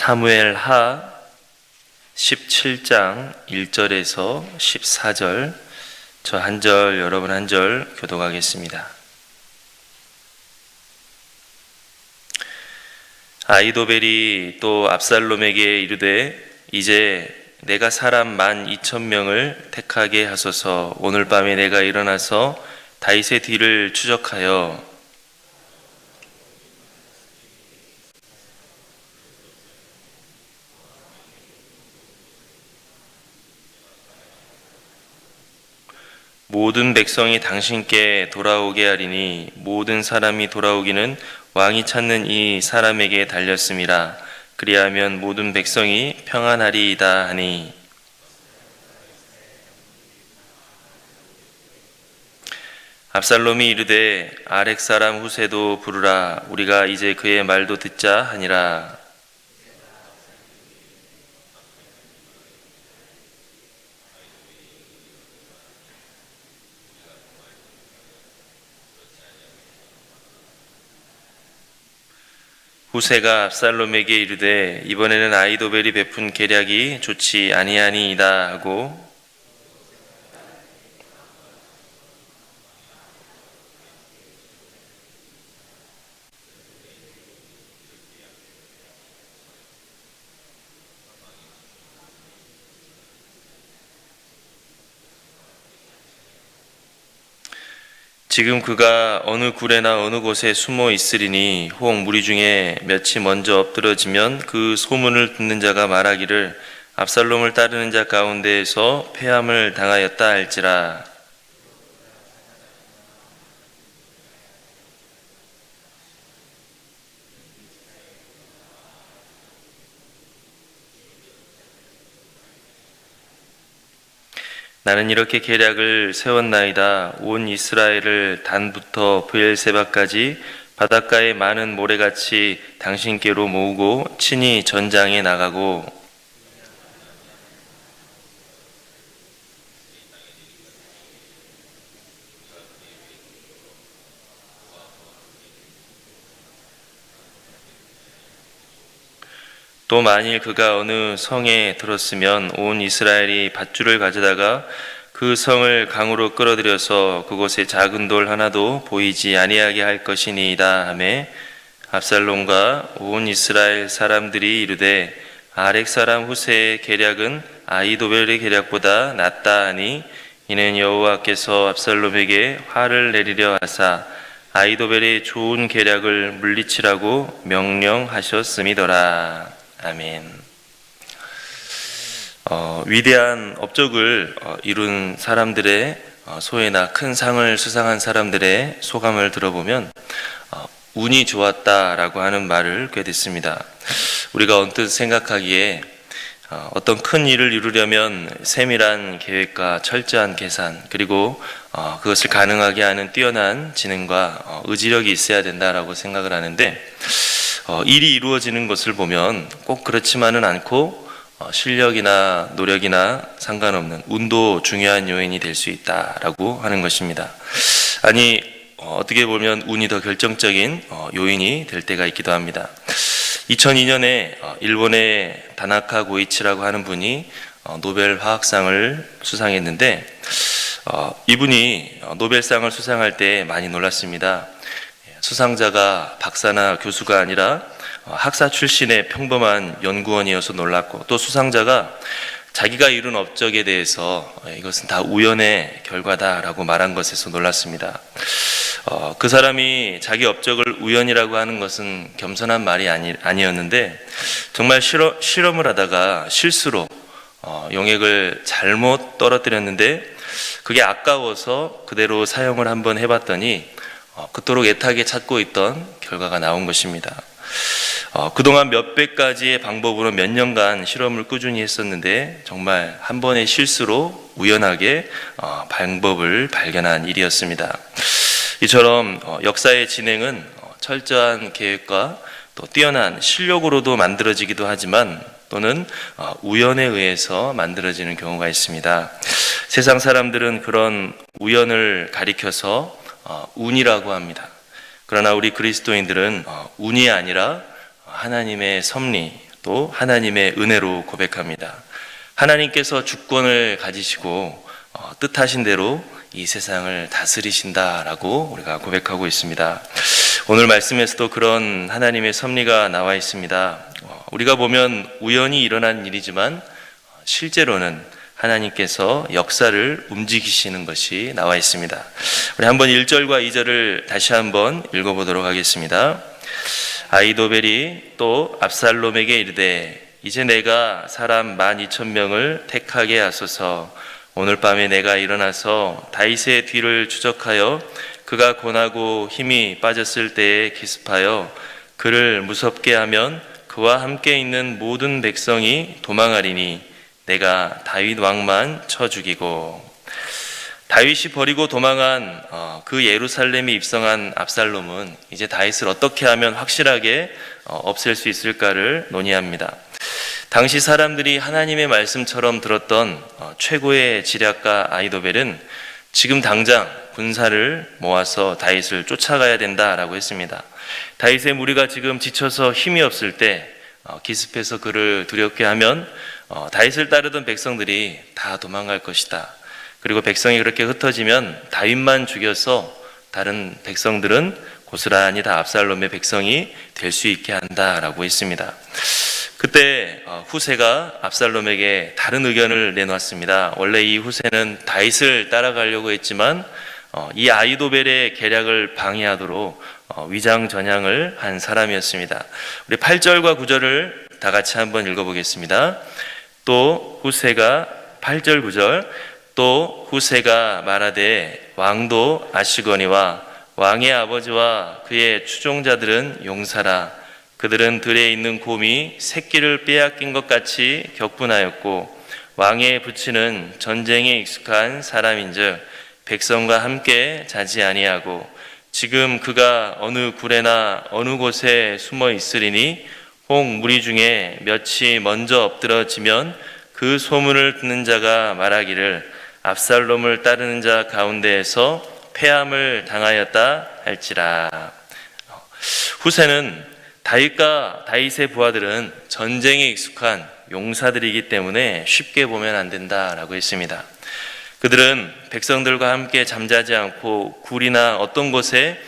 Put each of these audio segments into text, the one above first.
사무엘 하 17장 1절에서 14절, 저 한 절, 여러분 한 절 교독하겠습니다. 아히도벨이 또 압살롬에게 이르되 이제 내가 사람 12,000명을 택하게 하소서. 오늘 밤에 내가 일어나서 다윗의 뒤를 추적하여 모든 백성이 당신께 돌아오게 하리니 모든 사람이 돌아오기는 왕이 찾는 이 사람에게 달렸음이라. 그리하면 모든 백성이 평안하리이다 하니, 압살롬이 이르되 아렉 사람 후세도 부르라. 우리가 이제 그의 말도 듣자 하니라. 후세가 압살롬에게 이르되 이번에는 아히도벨이 베푼 계략이 좋지 아니하니이다 하고, 지금 그가 어느 굴에나 어느 곳에 숨어 있으리니 혹 무리 중에 몇이 먼저 엎드러지면 그 소문을 듣는 자가 말하기를 압살롬을 따르는 자 가운데에서 패함을 당하였다 할지라. 나는 이렇게 계략을 세웠나이다. 온 이스라엘을 단부터 브엘세바까지 바닷가의 많은 모래같이 당신께로 모으고 친히 전장에 나가고, 또 만일 그가 어느 성에 들었으면 온 이스라엘이 밧줄을 가져다가 그 성을 강으로 끌어들여서 그곳에 작은 돌 하나도 보이지 아니하게 할 것이니이다 하매, 압살롬과 온 이스라엘 사람들이 이르되 아렉 사람 후세의 계략은 아히도벨의 계략보다 낫다 하니, 이는 여호와께서 압살롬에게 화를 내리려 하사 아히도벨의 좋은 계략을 물리치라고 명령하셨음이더라. 아멘. 위대한 업적을 이룬 사람들의 소회나 큰 상을 수상한 사람들의 소감을 들어보면 운이 좋았다라고 하는 말을 꽤 듣습니다. 우리가 언뜻 생각하기에 어떤 큰 일을 이루려면 세밀한 계획과 철저한 계산, 그리고 그것을 가능하게 하는 뛰어난 지능과 의지력이 있어야 된다라고 생각을 하는데, 일이 이루어지는 것을 보면 꼭 그렇지만은 않고 실력이나 노력이나 상관없는 운도 중요한 요인이 될 수 있다라고 하는 것입니다. 아니, 어떻게 보면 운이 더 결정적인 요인이 될 때가 있기도 합니다. 2002년에 일본의 다나카 고이치라고 하는 분이 노벨 화학상을 수상했는데, 이분이 노벨상을 수상할 때 많이 놀랐습니다. 수상자가 박사나 교수가 아니라 학사 출신의 평범한 연구원이어서 놀랐고, 또 수상자가 자기가 이룬 업적에 대해서 이것은 다 우연의 결과다라고 말한 것에서 놀랐습니다. 그 사람이 자기 업적을 우연이라고 하는 것은 겸손한 말이 아니었는데, 정말 실험을 하다가 실수로 용액을 잘못 떨어뜨렸는데 그게 아까워서 그대로 사용을 한번 해봤더니 그토록 애타게 찾고 있던 결과가 나온 것입니다. 그동안 몇백 가지의 방법으로 몇 년간 실험을 꾸준히 했었는데 정말 한 번의 실수로 우연하게 방법을 발견한 일이었습니다. 이처럼 역사의 진행은 철저한 계획과 또 뛰어난 실력으로도 만들어지기도 하지만 또는 우연에 의해서 만들어지는 경우가 있습니다. 세상 사람들은 그런 우연을 가리켜서 운이라고 합니다. 그러나 우리 그리스도인들은 운이 아니라 하나님의 섭리, 또 하나님의 은혜로 고백합니다. 하나님께서 주권을 가지시고 뜻하신 대로 이 세상을 다스리신다라고 우리가 고백하고 있습니다. 오늘 말씀에서도 그런 하나님의 섭리가 나와 있습니다. 우리가 보면 우연히 일어난 일이지만 실제로는 하나님께서 역사를 움직이시는 것이 나와 있습니다. 우리 한번 1절과 2절을 다시 한번 읽어보도록 하겠습니다. 아히도벨이 또 압살롬에게 이르되 이제 내가 사람 12,000명을 택하게 하소서. 오늘 밤에 내가 일어나서 다윗의 뒤를 추적하여 그가 고나고 힘이 빠졌을 때에 기습하여 그를 무섭게 하면 그와 함께 있는 모든 백성이 도망하리니 내가 다윗 왕만 쳐 죽이고. 다윗이 버리고 도망한 그 예루살렘에 입성한 압살롬은 이제 다윗을 어떻게 하면 확실하게 없앨 수 있을까를 논의합니다. 당시 사람들이 하나님의 말씀처럼 들었던 최고의 지략가 아히도벨은 지금 당장 군사를 모아서 다윗을 쫓아가야 된다라고 했습니다. 다윗의 무리가 지금 지쳐서 힘이 없을 때 기습해서 그를 두렵게 하면 다윗을 따르던 백성들이 다 도망갈 것이다. 그리고 백성이 그렇게 흩어지면 다윗만 죽여서 다른 백성들은 고스란히 다 압살롬의 백성이 될 수 있게 한다라고 했습니다. 그때 후세가 압살롬에게 다른 의견을 내놓았습니다. 원래 이 후세는 다윗을 따라가려고 했지만 이 아히도벨의 계략을 방해하도록 위장전향을 한 사람이었습니다. 우리 8절과 9절을 다 같이 한번 읽어보겠습니다. 또 후세가 8절 9절 또 후세가 말하되 왕도 아시거니와 왕의 아버지와 그의 추종자들은 용사라. 그들은 들에 있는 곰이 새끼를 빼앗긴 것 같이 격분하였고 왕의 부친은 전쟁에 익숙한 사람인즉 백성과 함께 자지 아니하고 지금 그가 어느 굴에나 어느 곳에 숨어 있으리니 혹 무리 중에 몇이 먼저 엎드러지면 그 소문을 듣는 자가 말하기를 압살롬을 따르는 자 가운데에서 패함을 당하였다 할지라. 후세는 다윗과 다윗의 부하들은 전쟁에 익숙한 용사들이기 때문에 쉽게 보면 안 된다라고 했습니다. 그들은 백성들과 함께 잠자지 않고 굴이나 어떤 곳에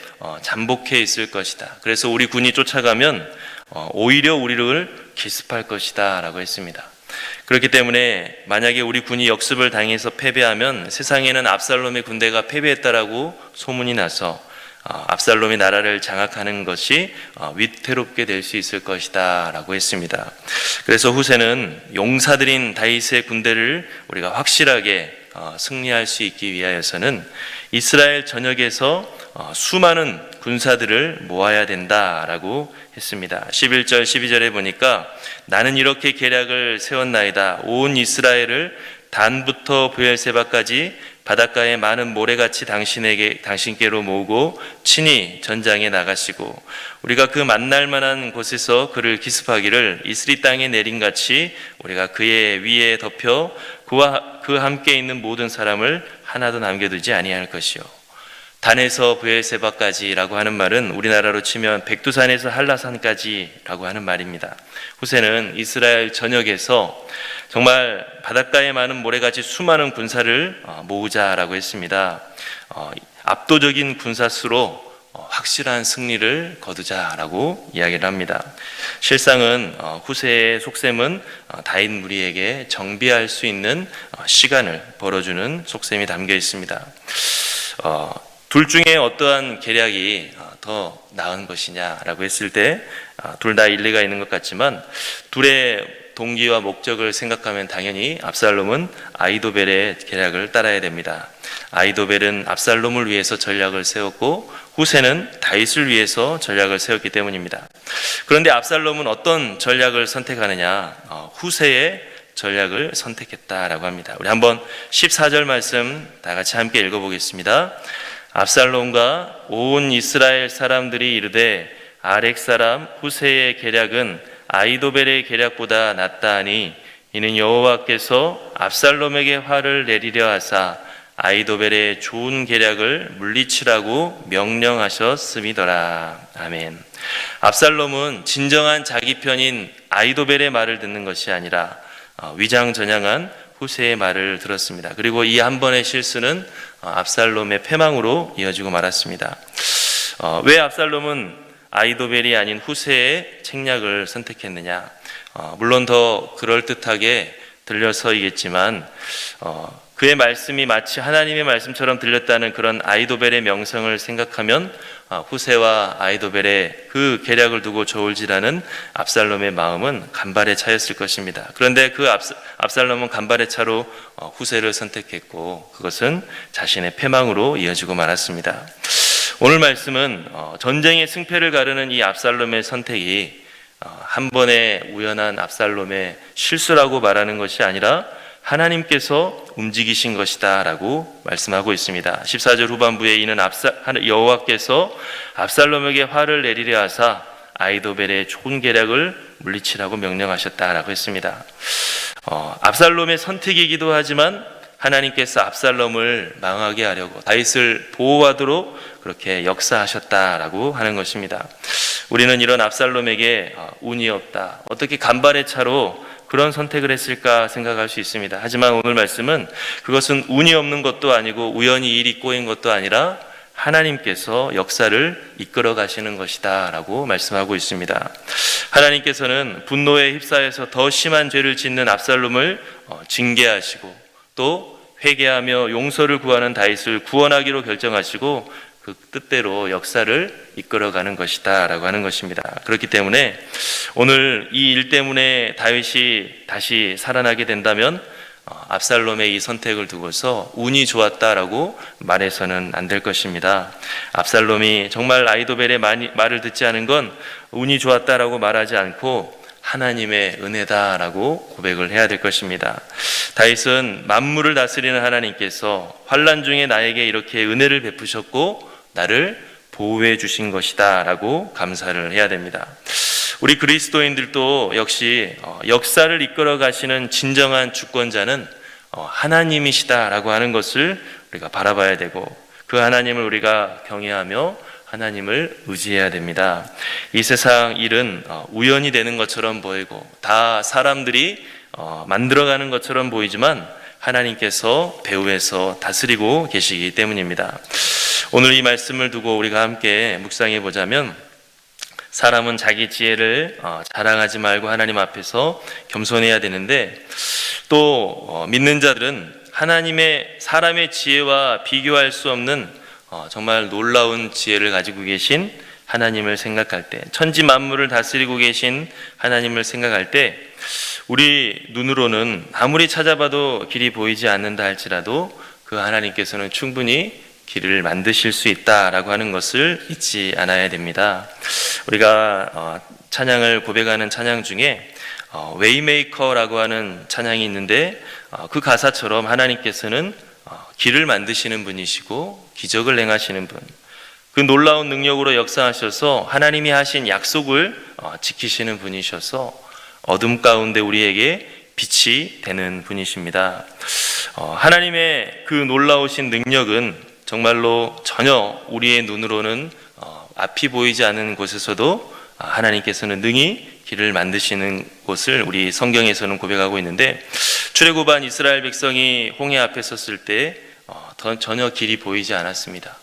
잠복해 있을 것이다. 그래서 우리 군이 쫓아가면 오히려 우리를 기습할 것이다 라고 했습니다. 그렇기 때문에 만약에 우리 군이 역습을 당해서 패배하면 세상에는 압살롬의 군대가 패배했다라고 소문이 나서 압살롬이 나라를 장악하는 것이 위태롭게 될 수 있을 것이다 라고 했습니다. 그래서 후세는 용사들인 다윗의 군대를 우리가 확실하게 승리할 수 있기 위하여서는 이스라엘 전역에서 수많은 군사들을 모아야 된다라고 했습니다. 11절 12절에 보니까 나는 이렇게 계략을 세웠나이다. 온 이스라엘을 단부터 브엘세바까지 바닷가에 많은 모래같이 당신께로 모으고 친히 전장에 나가시고 우리가 그 만날 만한 곳에서 그를 기습하기를 이스리 땅에 내린같이 우리가 그의 위에 덮여 그와 그 함께 있는 모든 사람을 하나도 남겨두지 아니할 것이요. 단에서 브엘세바까지라고 하는 말은 우리나라로 치면 백두산에서 한라산까지라고 하는 말입니다. 후세는 이스라엘 전역에서 정말 바닷가에 많은 모래같이 수많은 군사를 모으자라고 했습니다. 압도적인 군사수로 확실한 승리를 거두자라고 이야기를 합니다. 실상은 후세의 속셈은 다윗 무리에게 정비할 수 있는 시간을 벌어주는 속셈이 담겨 있습니다. 둘 중에 어떠한 계략이 더 나은 것이냐라고 했을 때 둘 다 일리가 있는 것 같지만 둘의 동기와 목적을 생각하면 당연히 압살롬은 아히도벨의 계략을 따라야 됩니다. 아히도벨은 압살롬을 위해서 전략을 세웠고 후세는 다윗을 위해서 전략을 세웠기 때문입니다. 그런데 압살롬은 어떤 전략을 선택하느냐? 후세의 전략을 선택했다라고 합니다. 우리 한번 14절 말씀 다 같이 함께 읽어보겠습니다. 압살롬과 온 이스라엘 사람들이 이르되 아렉 사람 후세의 계략은 아히도벨의 계략보다 낫다 하니 이는 여호와께서 압살롬에게 화를 내리려 하사 아히도벨의 좋은 계략을 물리치라고 명령하셨음이더라. 아멘. 압살롬은 진정한 자기 편인 아히도벨의 말을 듣는 것이 아니라 위장전향한 후세의 말을 들었습니다. 그리고 이 한 번의 실수는 압살롬의 패망으로 이어지고 말았습니다. 왜 압살롬은 아히도벨이 아닌 후세의 책략을 선택했느냐? 물론 더 그럴듯하게 들려서이겠지만 그의 말씀이 마치 하나님의 말씀처럼 들렸다는 그런 아히도벨의 명성을 생각하면 후세와 아히도벨의 그 계략을 두고 저울질하는 압살롬의 마음은 간발의 차였을 것입니다. 그런데 그 압살롬은 간발의 차로 후세를 선택했고 그것은 자신의 패망으로 이어지고 말았습니다. 오늘 말씀은 전쟁의 승패를 가르는 이 압살롬의 선택이 한 번의 우연한 압살롬의 실수라고 말하는 것이 아니라 하나님께서 움직이신 것이다 라고 말씀하고 있습니다. 14절 후반부에 이는 여호와께서 압살롬에게 화를 내리려 하사 아히도벨의 좋은 계략을 물리치라고 명령하셨다라고 했습니다. 압살롬의 선택이기도 하지만 하나님께서 압살롬을 망하게 하려고 다윗을 보호하도록 그렇게 역사하셨다라고 하는 것입니다. 우리는 이런 압살롬에게 운이 없다, 어떻게 간발의 차로 그런 선택을 했을까 생각할 수 있습니다. 하지만 오늘 말씀은 그것은 운이 없는 것도 아니고 우연히 일이 꼬인 것도 아니라 하나님께서 역사를 이끌어 가시는 것이다 라고 말씀하고 있습니다. 하나님께서는 분노에 휩싸여서 더 심한 죄를 짓는 압살롬을 징계하시고 또 회개하며 용서를 구하는 다윗을 구원하기로 결정하시고 그 뜻대로 역사를 이끌어가는 것이다 라고 하는 것입니다. 그렇기 때문에 오늘 이 일 때문에 다윗이 다시 살아나게 된다면 압살롬의 이 선택을 두고서 운이 좋았다라고 말해서는 안 될 것입니다. 압살롬이 정말 아히도벨의 말을 듣지 않은 건 운이 좋았다라고 말하지 않고 하나님의 은혜다라고 고백을 해야 될 것입니다. 다윗은 만물을 다스리는 하나님께서 환난 중에 나에게 이렇게 은혜를 베푸셨고 나를 보호해 주신 것이다 라고 감사를 해야 됩니다. 우리 그리스도인들도 역시 역사를 이끌어 가시는 진정한 주권자는 하나님이시다 라고 하는 것을 우리가 바라봐야 되고 그 하나님을 우리가 경외하며 하나님을 의지해야 됩니다. 이 세상 일은 우연히 되는 것처럼 보이고 다 사람들이 만들어가는 것처럼 보이지만 하나님께서 배후에서 다스리고 계시기 때문입니다. 오늘 이 말씀을 두고 우리가 함께 묵상해 보자면 사람은 자기 지혜를 자랑하지 말고 하나님 앞에서 겸손해야 되는데 또 믿는 자들은 사람의 지혜와 비교할 수 없는 정말 놀라운 지혜를 가지고 계신 하나님을 생각할 때, 천지 만물을 다스리고 계신 하나님을 생각할 때 우리 눈으로는 아무리 찾아봐도 길이 보이지 않는다 할지라도 그 하나님께서는 충분히 길을 만드실 수 있다라고 하는 것을 잊지 않아야 됩니다. 우리가 찬양을 고백하는 찬양 중에 웨이메이커라고 하는 찬양이 있는데 그 가사처럼 하나님께서는 길을 만드시는 분이시고 기적을 행하시는 분, 그 놀라운 능력으로 역사하셔서 하나님이 하신 약속을 지키시는 분이셔서 어둠 가운데 우리에게 빛이 되는 분이십니다. 하나님의 그 놀라우신 능력은 정말로 전혀 우리의 눈으로는 앞이 보이지 않는 곳에서도 하나님께서는 능히 길을 만드시는 곳을 우리 성경에서는 고백하고 있는데 출애굽한 이스라엘 백성이 홍해 앞에 섰을 때 전혀 길이 보이지 않았습니다.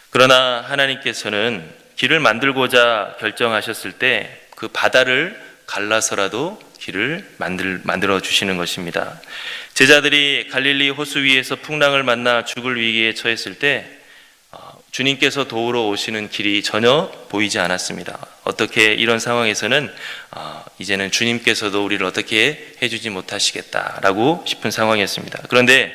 그러나 하나님께서는 길을 만들고자 결정하셨을 때 그 바다를 갈라서라도 길을 만들어 주시는 것입니다. 제자들이 갈릴리 호수 위에서 풍랑을 만나 죽을 위기에 처했을 때 주님께서 도우러 오시는 길이 전혀 보이지 않았습니다. 어떻게 이런 상황에서는 이제는 주님께서도 우리를 어떻게 해주지 못하시겠다라고 싶은 상황이었습니다. 그런데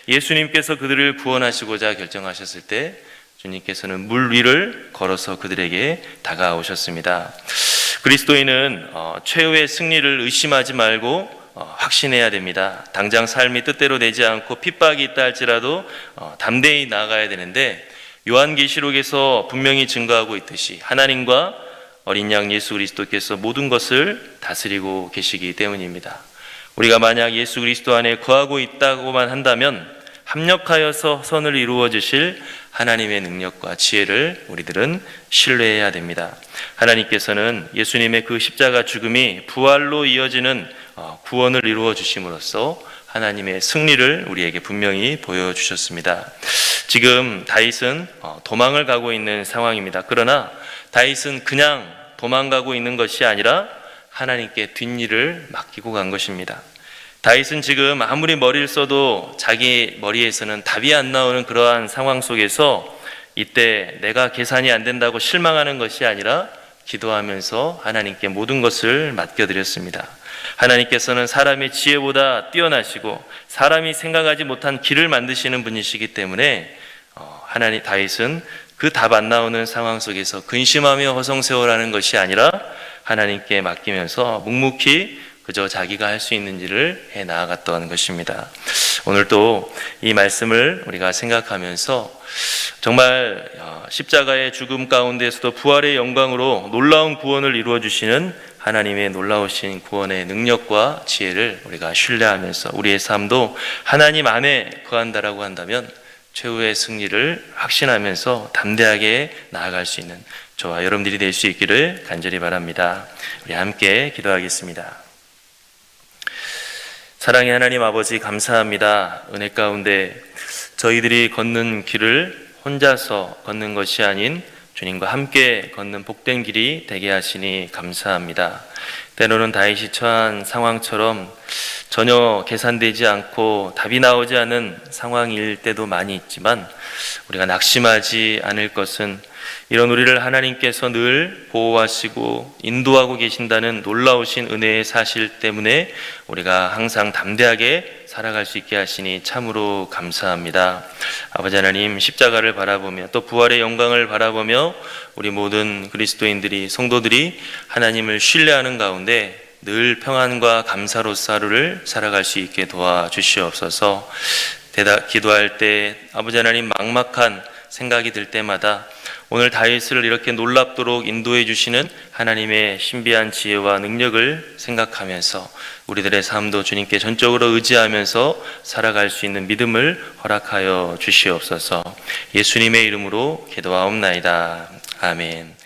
예수님께서 그들을 구원하시고자 결정하셨을 때 주님께서는 물 위를 걸어서 그들에게 다가오셨습니다. 그리스도인은 최후의 승리를 의심하지 말고 확신해야 됩니다. 당장 삶이 뜻대로 되지 않고 핍박이 있다 할지라도 담대히 나아가야 되는데 요한계시록에서 분명히 증거하고 있듯이 하나님과 어린 양 예수 그리스도께서 모든 것을 다스리고 계시기 때문입니다. 우리가 만약 예수 그리스도 안에 거하고 있다고만 한다면 합력하여서 선을 이루어 주실 하나님의 능력과 지혜를 우리들은 신뢰해야 됩니다. 하나님께서는 예수님의 그 십자가 죽음이 부활로 이어지는 구원을 이루어 주심으로써 하나님의 승리를 우리에게 분명히 보여주셨습니다. 지금 다윗은 도망을 가고 있는 상황입니다. 그러나 다윗은 그냥 도망가고 있는 것이 아니라 하나님께 뒷일을 맡기고 간 것입니다. 다윗은 지금 아무리 머리를 써도 자기 머리에서는 답이 안 나오는 그러한 상황 속에서 이때 내가 계산이 안 된다고 실망하는 것이 아니라 기도하면서 하나님께 모든 것을 맡겨드렸습니다. 하나님께서는 사람의 지혜보다 뛰어나시고 사람이 생각하지 못한 길을 만드시는 분이시기 때문에 다윗은 그 답 안 나오는 상황 속에서 근심하며 허송세월하는 것이 아니라 하나님께 맡기면서 묵묵히 그저 자기가 할 수 있는 일을 해 나아갔던 것입니다. 오늘도 이 말씀을 우리가 생각하면서 정말 십자가의 죽음 가운데서도 부활의 영광으로 놀라운 구원을 이루어 주시는 하나님의 놀라우신 구원의 능력과 지혜를 우리가 신뢰하면서 우리의 삶도 하나님 안에 거한다라고 한다면 최후의 승리를 확신하면서 담대하게 나아갈 수 있는 저와 여러분들이 될 수 있기를 간절히 바랍니다. 우리 함께 기도하겠습니다. 사랑의 하나님 아버지, 감사합니다. 은혜 가운데 저희들이 걷는 길을 혼자서 걷는 것이 아닌 주님과 함께 걷는 복된 길이 되게 하시니 감사합니다. 때로는 다윗이 처한 상황처럼 전혀 계산되지 않고 답이 나오지 않은 상황일 때도 많이 있지만 우리가 낙심하지 않을 것은 이런 우리를 하나님께서 늘 보호하시고 인도하고 계신다는 놀라우신 은혜의 사실 때문에 우리가 항상 담대하게 살아갈 수 있게 하시니 참으로 감사합니다. 아버지 하나님, 십자가를 바라보며 또 부활의 영광을 바라보며 우리 모든 그리스도인들이, 성도들이 하나님을 신뢰하는 가운데 늘 평안과 감사로서 하루를 살아갈 수 있게 도와주시옵소서. 기도할 때 아버지 하나님, 막막한 생각이 들 때마다 오늘 다윗을 이렇게 놀랍도록 인도해 주시는 하나님의 신비한 지혜와 능력을 생각하면서 우리들의 삶도 주님께 전적으로 의지하면서 살아갈 수 있는 믿음을 허락하여 주시옵소서. 예수님의 이름으로 기도하옵나이다. 아멘.